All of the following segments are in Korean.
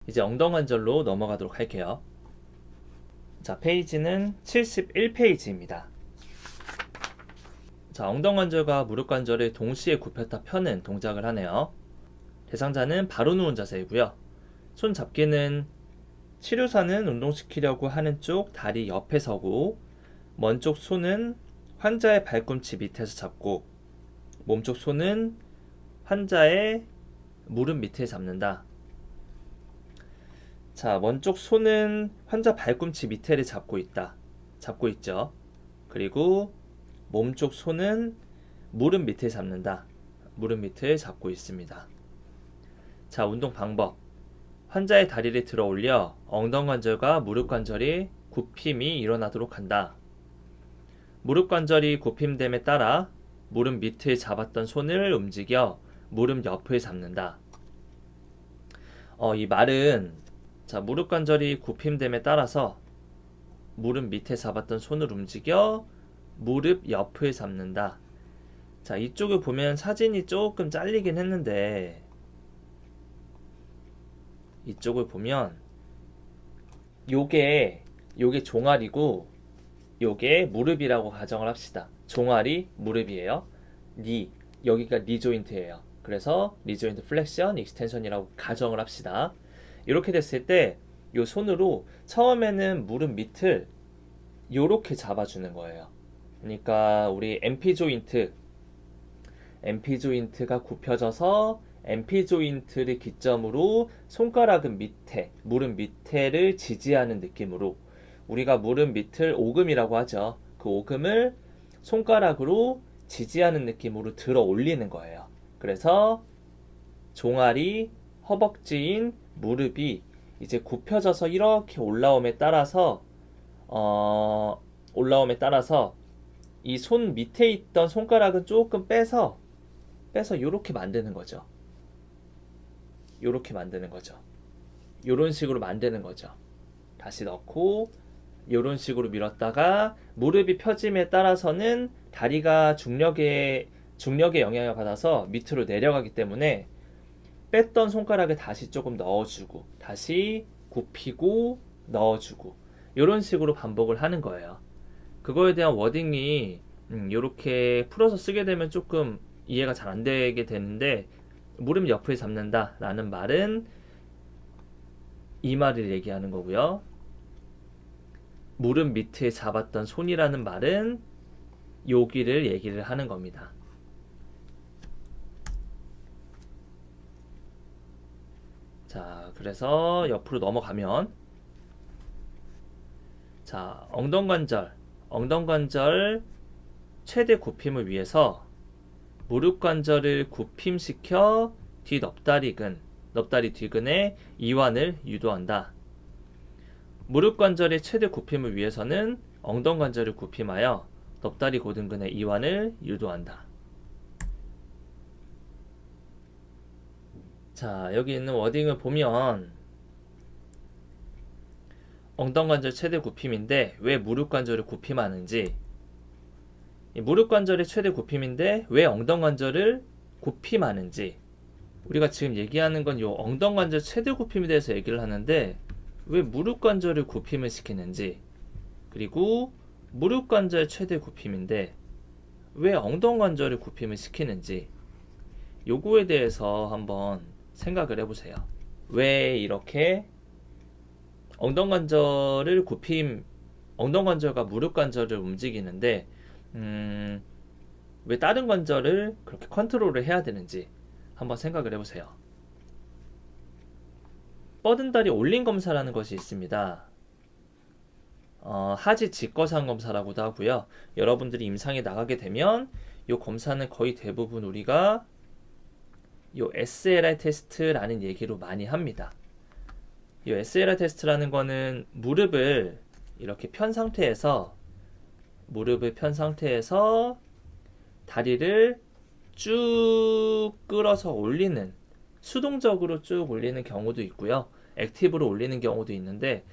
이제 엉덩관절로 넘어가도록 할게요. 자, 페이지는 71페이지입니다. 자, 엉덩관절과 무릎관절을 동시에 굽혔다 펴는 동작을 하네요. 대상자는 바로 누운 자세이고요. 손 잡기는 치료사는 운동시키려고 하는 쪽 다리 옆에 서고, 먼 쪽 손은 환자의 발꿈치 밑에서 잡고, 몸쪽 손은 환자의 무릎 밑에 잡는다. 자, 먼 쪽 손은 환자 발꿈치 밑에를 잡고 있죠. 그리고 몸쪽 손은 무릎 밑에 잡는다. 무릎 밑을 잡고 있습니다. 자, 운동 방법. 환자의 다리를 들어 올려 엉덩관절과 무릎관절이 굽힘이 일어나도록 한다. 무릎관절이 굽힘됨에 따라 무릎 밑을 잡았던 손을 움직여 무릎 옆을 잡는다. 이 말은, 자, 무릎관절이 굽힘됨에 따라서 무릎 밑에 잡았던 손을 움직여 무릎 옆을 잡는다. 자, 이쪽을 보면 사진이 조금 잘리긴 했는데, 이쪽을 보면 요게 종아리고 요게 무릎이라고 가정을 합시다. 종아리, 무릎이에요. 여기가 니 조인트예요. 그래서 니 조인트 플렉션, 익스텐션이라고 가정을 합시다. 이렇게 됐을 때 요 손으로 처음에는 무릎 밑을 요렇게 잡아주는 거예요. 그러니까 우리 MP 조인트가 굽혀져서 MP 조인트를 기점으로 손가락은 밑에, 무릎 밑에를 지지하는 느낌으로, 우리가 무릎 밑을 오금이라고 하죠. 그 오금을 손가락으로 지지하는 느낌으로 들어 올리는 거예요. 그래서 종아리, 허벅지인 무릎이 이제 굽혀져서 이렇게 올라옴에 따라서 이 손 밑에 있던 손가락은 조금 빼서 요렇게 만드는 거죠. 요렇게 만드는 거죠. 요런 식으로 만드는 거죠. 다시 넣고 요런 식으로 밀었다가 무릎이 펴짐에 따라서는 다리가 중력의 영향을 받아서 밑으로 내려가기 때문에 뺐던 손가락을 다시 조금 넣어주고 다시 굽히고 넣어주고 요런 식으로 반복을 하는 거예요. 그거에 대한 워딩이 요렇게 풀어서 쓰게 되면 조금 이해가 잘 안 되게 되는데, 무릎 옆을 잡는다 라는 말은 이 말을 얘기하는 거고요. 무릎 밑에 잡았던 손이라는 말은 여기를 얘기를 하는 겁니다. 자, 그래서 옆으로 넘어가면, 자, 엉덩관절 최대 굽힘을 위해서 무릎 관절을 굽힘시켜 넙다리 뒤근의 이완을 유도한다. 무릎 관절의 최대 굽힘을 위해서는 엉덩관절을 굽힘하여 넙다리 고등근의 이완을 유도한다. 자, 여기 있는 워딩을 보면 엉덩관절 최대 굽힘인데 왜 무릎 관절을 굽힘하는지, 무릎 관절의 최대 굽힘인데 왜 엉덩관절을 굽힘하는지, 우리가 지금 얘기하는 건 요 엉덩관절 최대 굽힘에 대해서 얘기를 하는데 왜 무릎 관절을 굽힘을 시키는지, 그리고 무릎 관절 최대 굽힘인데 왜 엉덩관절을 굽힘을 시키는지, 요거에 대해서 한번 생각을 해보세요. 왜 이렇게 엉덩관절과 무릎 관절을 움직이는데 왜 다른 관절을 그렇게 컨트롤을 해야 되는지 한번 생각을 해보세요. 뻗은 다리 올린 검사라는 것이 있습니다. 하지 직거상 검사라고도 하고요. 여러분들이 임상에 나가게 되면 이 검사는 거의 대부분 우리가 이 SLR 테스트라는 얘기로 많이 합니다. 이 SLR 테스트라는 거는 무릎을 편 상태에서 다리를 쭉 끌어서 올리는, 수동적으로 쭉 올리는 경우도 있고요. 액티브로 올리는 경우도 있는데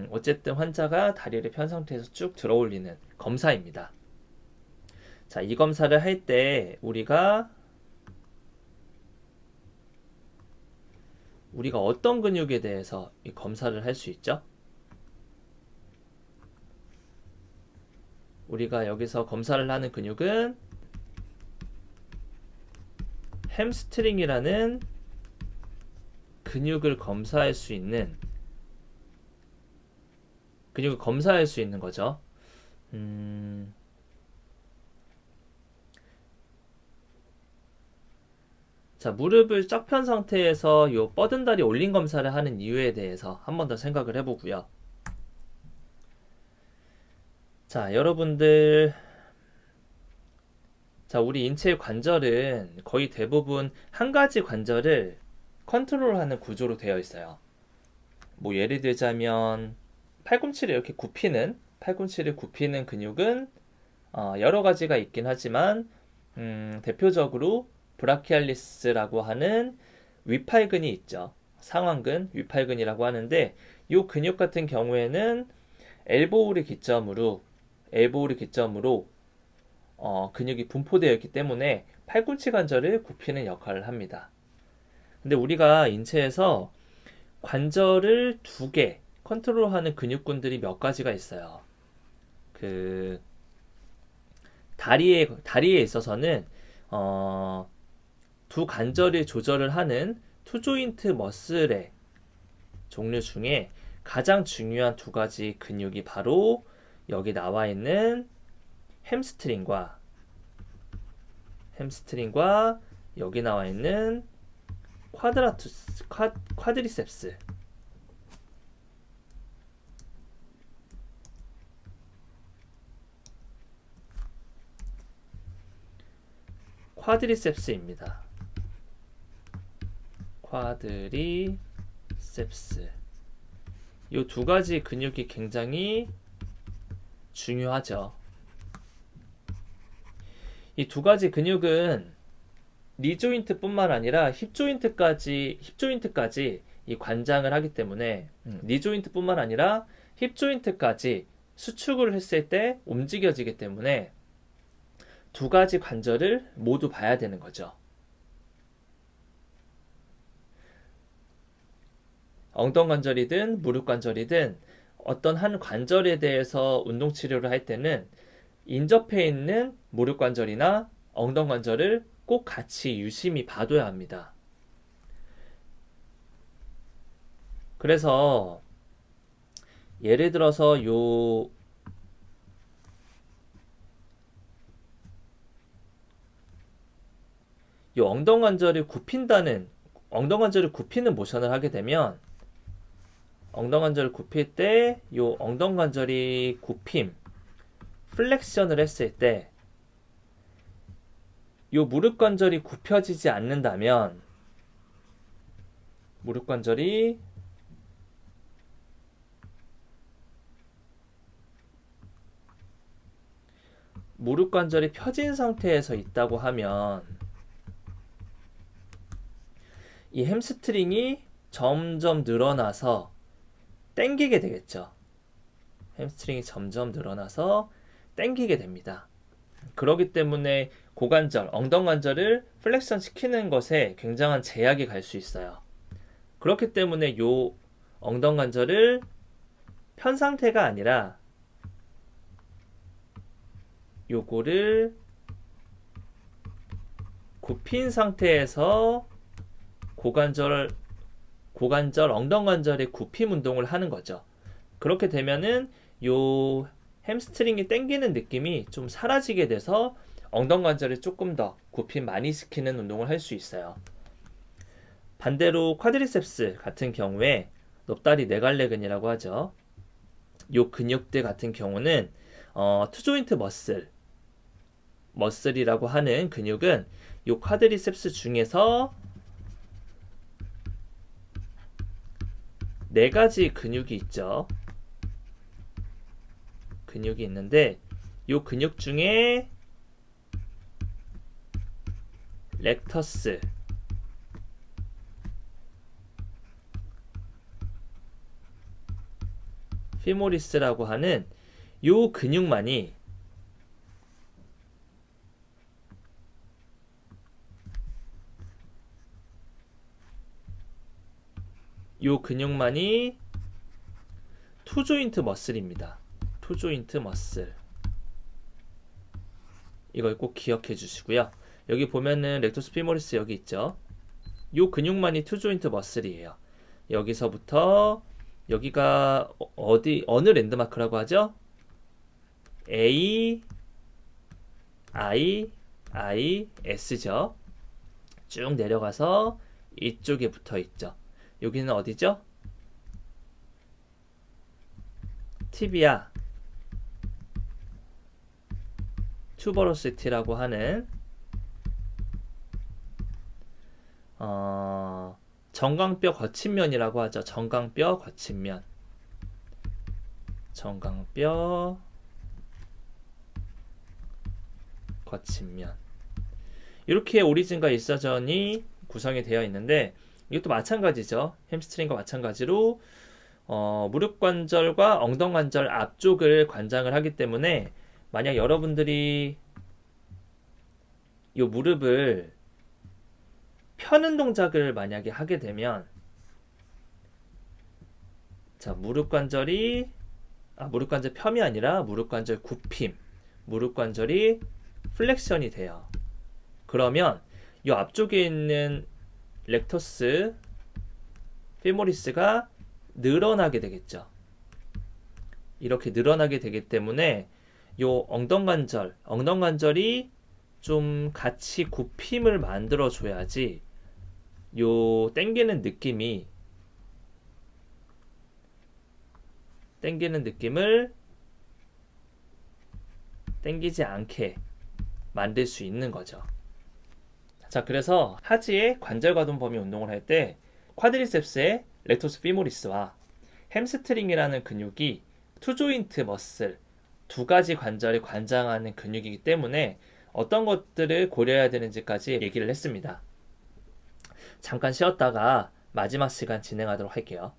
어쨌든 환자가 다리를 편 상태에서 쭉 들어 올리는 검사입니다. 자, 이 검사를 할 때 우리가 우리가 어떤 근육에 대해서 이 검사를 할 수 있죠? 우리가 여기서 검사를 하는 근육은 햄스트링이라는 근육을 검사할 수 있는 거죠. 자, 무릎을 쫙 편 상태에서 요 뻗은 다리 올린 검사를 하는 이유에 대해서 한 번 더 생각을 해보고요. 자, 여러분들, 자, 우리 인체의 관절은 거의 대부분 한 가지 관절을 컨트롤하는 구조로 되어 있어요. 뭐 예를 들자면 팔꿈치를 굽히는 근육은 여러 가지가 있긴 하지만 대표적으로 브라키알리스라고 하는 위팔근이 있죠. 상완근, 위팔근이라고 하는데 이 근육 같은 경우에는 엘보우를 기점으로 근육이 분포되어 있기 때문에 팔꿈치 관절을 굽히는 역할을 합니다. 근데 우리가 인체에서 관절을 두 개 컨트롤하는 근육군들이 몇 가지가 있어요. 그 다리에 있어서는 두 관절을 조절을 하는 투조인트 머슬의 종류 중에 가장 중요한 두 가지 근육이 바로 여기 나와 있는 햄스트링과 여기 나와 있는 쿼드리셉스. 쿼드리셉스입니다. 쿼드리셉스. 이 두 가지 근육이 굉장히 중요하죠. 이 두 가지 근육은 니조인트뿐만 아니라 힙조인트까지 이 관장을 하기 때문에 니조인트뿐만 아니라 힙조인트까지 수축을 했을 때 움직여지기 때문에 두 가지 관절을 모두 봐야 되는 거죠. 엉덩관절이든 무릎관절이든 어떤 한 관절에 대해서 운동 치료를 할 때는 인접해 있는 무릎관절이나 엉덩관절을 꼭 같이 유심히 봐둬야 합니다. 그래서 예를 들어서 요 엉덩관절을 굽히는 모션을 하게 되면 엉덩관절을 굽힐 때 요 엉덩관절이 플렉션을 했을 때 요 무릎관절이 굽혀지지 않는다면 무릎관절이 펴진 상태에서 있다고 하면 이 햄스트링이 점점 늘어나서 당기게 되겠죠. 햄스트링이 점점 늘어나서 당기게 됩니다. 그렇기 때문에 고관절, 엉덩관절을 플렉션 시키는 것에 굉장한 제약이 갈 수 있어요. 그렇기 때문에 요 엉덩관절을 편 상태가 아니라 요거를 굽힌 상태에서 고관절, 엉덩관절의 굽힘 운동을 하는 거죠. 그렇게 되면은 요 햄스트링이 당기는 느낌이 좀 사라지게 돼서 엉덩관절을 조금 더 굽힘 많이 시키는 운동을 할 수 있어요. 반대로 쿼드리셉스 같은 경우에 높다리 네갈래근이라고 하죠. 요 근육들 같은 경우는 투조인트 머슬이라고 하는 근육은 요 쿼드리셉스 중에서 네 가지 근육이 있죠. 근육이 있는데 요 근육 중에 렉터스, 피모리스라고 하는 요 근육만이 요 근육만이 투 조인트 머슬입니다. 투 조인트 머슬. 이걸 꼭 기억해 주시고요. 여기 보면은 렉토스 피모리스 여기 있죠. 요 근육만이 투 조인트 머슬이에요. 여기서부터 여기가 어느 랜드마크라고 하죠? A, I, S죠. 쭉 내려가서 이쪽에 붙어 있죠. 여기는 어디죠? 티비아, 투버로시티라고 하는 정강뼈 거친면이라고 하죠. 정강뼈 거친면. 정강뼈 거친면. 이렇게 오리진과 일사전이 구성이 되어 있는데 이것도 마찬가지죠. 햄스트링과 마찬가지로 무릎 관절과 엉덩 관절 앞쪽을 관장을 하기 때문에 만약 여러분들이 이 무릎을 펴는 동작을 만약에 하게 되면 자, 무릎 관절 펴이 아니라 무릎 관절 굽힘, 무릎 관절이 플렉션이 돼요. 그러면 이 앞쪽에 있는 렉터스 피모리스가 늘어나게 되겠죠. 이렇게 늘어나게 되기 때문에 요 엉덩 관절이 좀 같이 굽힘을 만들어 줘야지 요 당기는 느낌을 당기지 않게 만들 수 있는 거죠. 자, 그래서 하지의 관절과동 범위 운동을 할 때 쿼드리셉스의 렉토스 피모리스와 햄스트링이라는 근육이 투 조인트 머슬 두 가지 관절을 관장하는 근육이기 때문에 어떤 것들을 고려해야 되는지까지 얘기를 했습니다. 잠깐 쉬었다가 마지막 시간 진행하도록 할게요.